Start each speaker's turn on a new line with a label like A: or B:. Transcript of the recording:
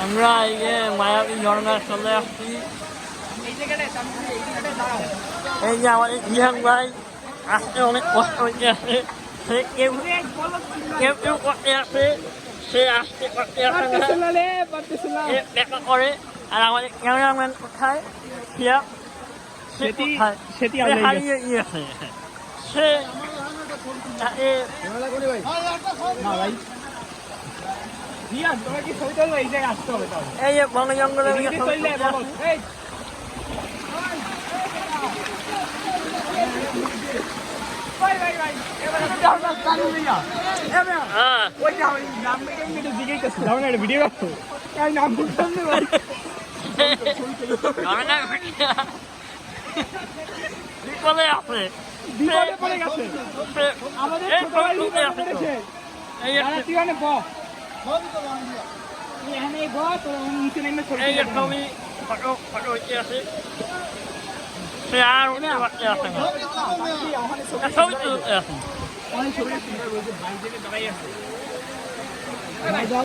A: আমরা এই যে মায়াবী ঝর্ণার চলে আসছি। এই যে আমাদের জিহান ভাই আসতে অনেক কষ্ট হচ্ছে আসে, সে কেউ কেউ কেউ করতে আসে, সে আসতে করতে আসে না, দেখা করে। আর আমাদের ক্যামেরাম্যান কোথায়? সে কোথায়? সে হারিয়ে গিয়েছে। সে এই যে বন জঙ্গলের বিপদে আছে, বিপদে পড়ে গেছে আমাদের সে আর উঠে বাড়তে আসে না, সবই তো আছে।